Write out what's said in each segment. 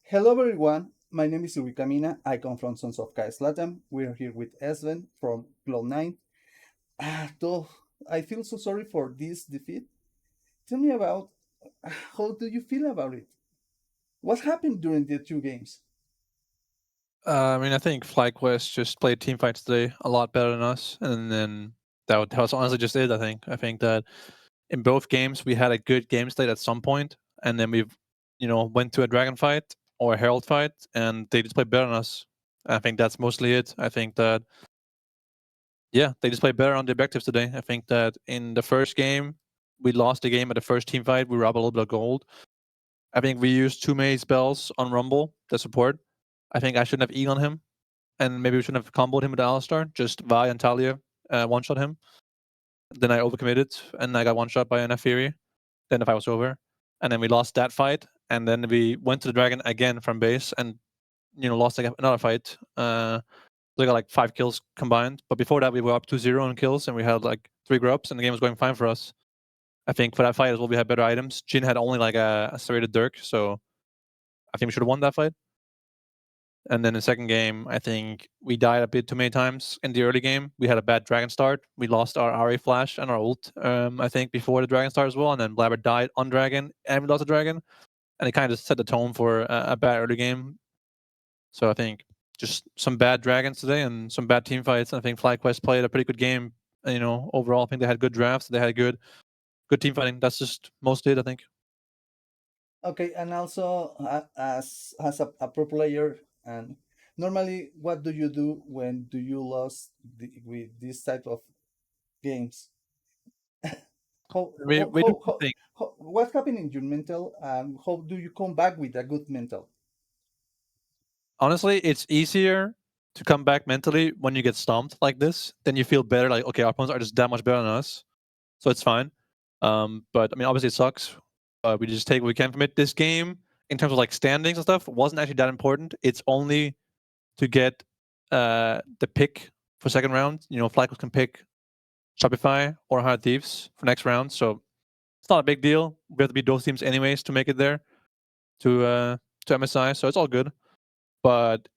Hello everyone, my name is Ilhui. I come from Sons of Kais Latam. We're here with Zven from Cloud9. Though I feel so sorry for this defeat. Tell me about how do you feel about it? What happened during the two games? I think FlyQuest just played team fights today a lot better than us, and then that was honestly just it. I think that in both games we had a good game state at some point, and then we've went to a dragon fight or a herald fight, and they just played better than us. I think that's mostly it. I think that they just played better on the objectives today. I think that in the first game we lost the game at the first team fight. We were up a little bit of gold. I think we used too many spells on Rumble, the support. I think I shouldn't have E on him, and maybe we shouldn't have comboed him with Alistar. Just Vi and Talia one shot him. Then I overcommitted and I got one shot by an Fury. Then the fight was over. And then we lost that fight. And then we went to the dragon again from base and lost like another fight. We got like 5 kills combined. But before that we were up 2-0 on kills and we had like 3 grubs and the game was going fine for us. I think for that fight as well we had better items. Jin had only like a serrated Dirk, so I think we should have won that fight. And then the second game, I think we died a bit too many times in the early game. We had a bad dragon start. We lost our RA flash and our ult, I think, before the dragon start as well. And then Blabber died on dragon and we lost the dragon. And it kind of set the tone for a bad early game. So I think just some bad dragons today and some bad team fights. I think FlyQuest played a pretty good game. Overall, I think they had good drafts. They had good team fighting. That's just mostly it, I think. Okay, and also as a pro player, and normally, what do you do when do you lose with this type of games? How, how, We do how, two how, things. what happened in your mental, and how do you come back with a good mental? Honestly, it's easier to come back mentally when you get stomped like this. Then you feel better. Like, okay, our opponents are just that much better than us, so it's fine. But I mean, obviously, it sucks. We just take what we can from it. This game, in terms of like standings and stuff, wasn't actually that important. It's only to get the pick for second round. Flycos can pick Shopify or Hard Thieves for next round, so it's not a big deal. We have to beat those teams anyways to make it there to MSI, so it's all good. But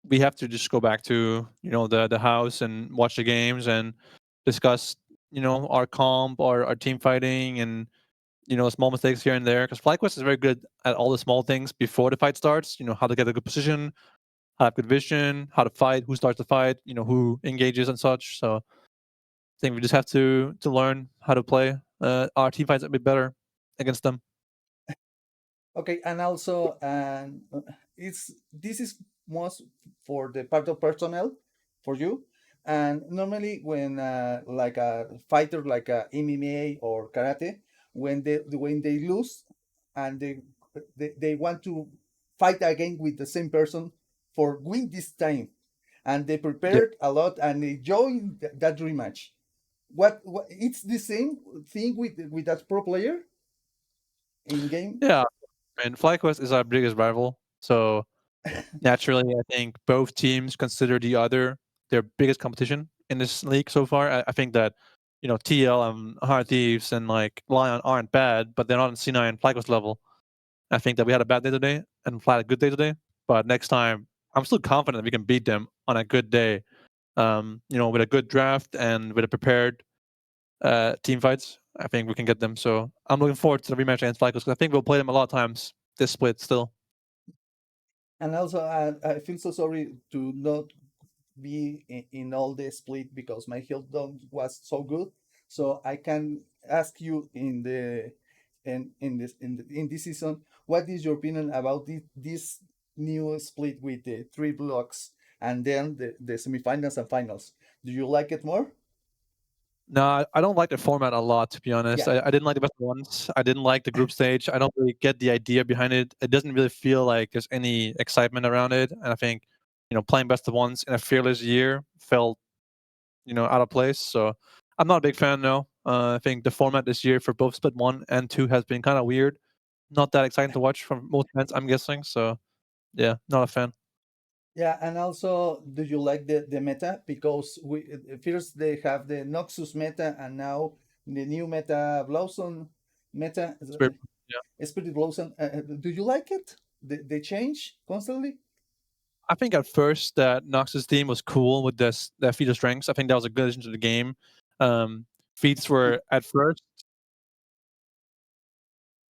we have to just go back to the house and watch the games and discuss our comp, our team fighting, and small mistakes here and there. Because FlyQuest is very good at all the small things before the fight starts. How to get a good position, how to have good vision, how to fight, who starts the fight, who engages and such. So I think we just have to learn how to play our team fights a bit better against them. Okay, and also, it's this is most for the part of personnel for you. And normally, when like a fighter like a MMA or karate, when they lose and they want to fight again with the same person for win this time, and they Yeah, prepared a lot and they join that rematch. What it's the same thing with that pro player in game. yeah. And FlyQuest is our biggest rival, so naturally, I think both teams consider the other their biggest competition in this league so far. I think that TL and Hard Thieves and like Lion aren't bad, but they're not on C9 FlyQuest level. I think that we had a bad day today and Fly had a good day today, but next time I'm still confident that we can beat them on a good day. With a good draft and with a prepared team fights, I think we can get them. So I'm looking forward to the rematch against FlyQuest because I think we'll play them a lot of times this split still. And also, I feel so sorry to not be in all the split because my health don't was so good. So I can ask you in this season, what is your opinion about this new split with the three blocks and then the semifinals and finals? Do you like it more? No, I don't like the format a lot, to be honest. Yeah. I didn't like the best of ones. I didn't like the group stage. I don't really get the idea behind it. It doesn't really feel like there's any excitement around it. And I think, playing best of ones in a fearless year felt, out of place. So I'm not a big fan, no. I think the format this year for both split 1 and 2 has been kind of weird. Not that exciting to watch from most fans, I'm guessing. So yeah, not a fan. Yeah, and also, do you like the meta? Because we first they have the Noxus meta, and now the new meta Blossom meta, It's weird. Spirit Blossom. Do you like it? they change constantly. I think at first that Nox's team was cool with this their feat of strengths. I think that was a good addition to the game. Feats were at first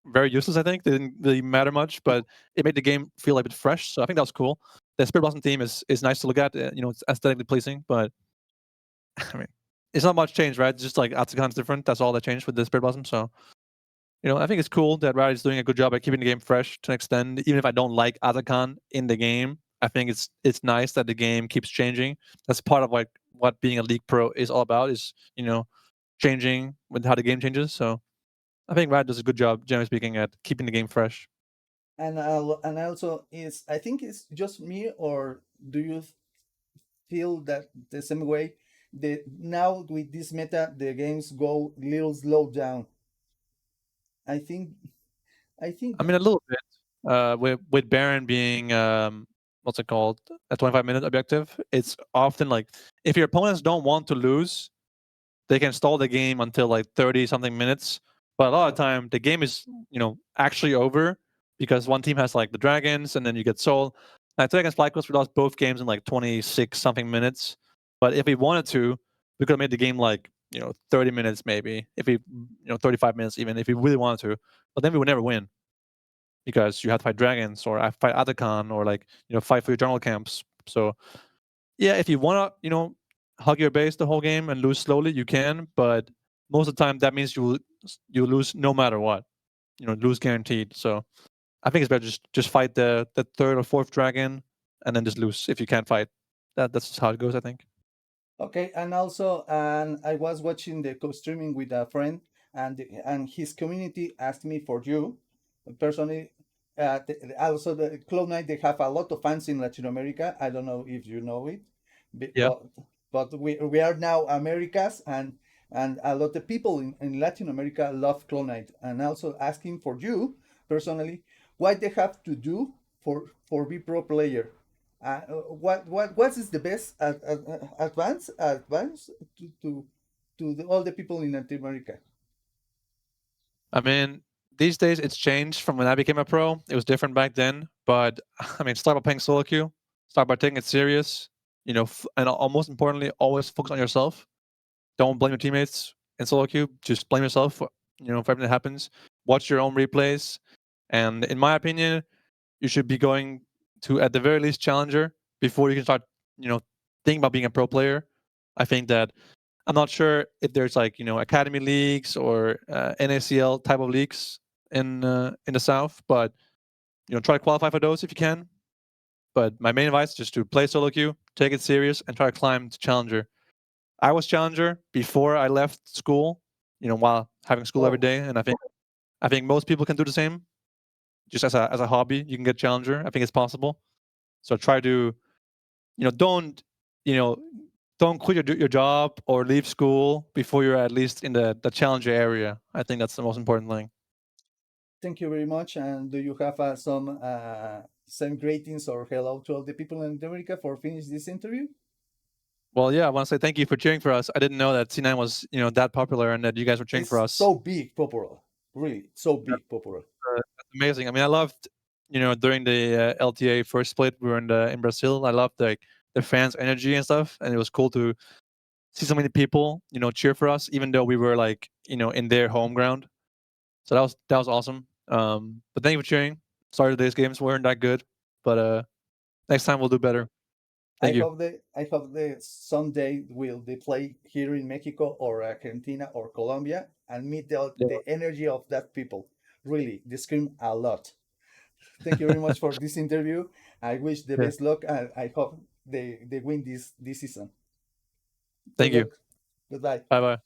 very useless. I think they didn't really matter much, but it made the game feel like a bit fresh. So I think that was cool. The Spirit Blossom team is nice to look at. It's aesthetically pleasing, but I mean, it's not much change, right? It's just like Atsukan's different. That's all that changed with the Spirit Blossom. So I think it's cool that Riot is doing a good job at keeping the game fresh to an extent. Even if I don't like Atakan in the game, I think it's nice that the game keeps changing. That's part of like what being a league pro is all about. Is changing with how the game changes. So I think Riot does a good job, generally speaking, at keeping the game fresh. And also is I think it's just me, or do you feel that the same way? The now with this meta, the games go little slow down. I think I think I mean, a little bit. With Baron being what's it called, a 25-minute objective, it's often like if your opponents don't want to lose, they can stall the game until like 30 something minutes. But a lot of the time, the game is actually over because one team has like the dragons, and then you get soul. I think against FlyQuest, we lost both games in like 26 something minutes. But if we wanted to, we could have made the game like 30 minutes maybe. If we 35 minutes even if we really wanted to. But then we would never win because you have to fight dragons or I fight Atakan or like fight for your jungle camps. So yeah, if you want to hug your base the whole game and lose slowly, you can. But most of the time, that means you lose no matter what. Lose guaranteed. So I think it's better just fight the third or fourth dragon and then just lose if you can't fight. That's just how it goes. I think. okay. And also, and I was watching the co-streaming with a friend, and his community asked me for you personally. Also, the Cloud9, they have a lot of fans in Latin America. I don't know if you know it, Yeah. but we are now Americas, and a lot of people in Latin America love Cloud9, and also asking for you personally what they have to do for be pro player. What is the best advance all the people in Latin America? I mean, these days it's changed from when I became a pro. It was different back then, but I mean, start by playing solo queue, start by taking it serious. And most importantly, always focus on yourself. Don't blame your teammates in solo queue. Just blame yourself for everything that happens. Watch your own replays, and in my opinion, you should be going to at the very least challenger before you can start you know thinking about being a pro player. I think that I'm not sure if there's like academy leagues or NACL type of leagues in the south, but try to qualify for those if you can. But my main advice is just to play solo queue, take it serious, and try to climb to challenger. I was challenger before I left school, while having school every Oh, day, and I think most people can do the same. Just as a hobby, you can get challenger. I think it's possible. So try to, don't, you know, don't quit your job or leave school before you're at least in the challenger area. I think that's the most important thing. thank you very much. And do you have some greetings or hello to all the people in Latin America for finish this interview? Well, yeah, I want to say thank you for cheering for us. I didn't know that C9 was, that popular and that you guys were cheering for It's us. so big popular, really, so big popular. That's amazing. I mean, I loved, during the LTA first split, we were in Brazil. I loved like the fans' energy and stuff, and it was cool to see so many people, cheer for us, even though we were like, in their home ground. So that was awesome. But thank you for cheering. Sorry today's games weren't that good, but next time we'll do better. Thank you. I hope the someday will they play here in Mexico or Argentina or Colombia and meet Yeah. the energy of that people. Really, they scream a lot. Thank you very much for this interview. I wish the Yeah. best luck, and I hope they win this season. Good Thank you. luck. Goodbye. Bye bye.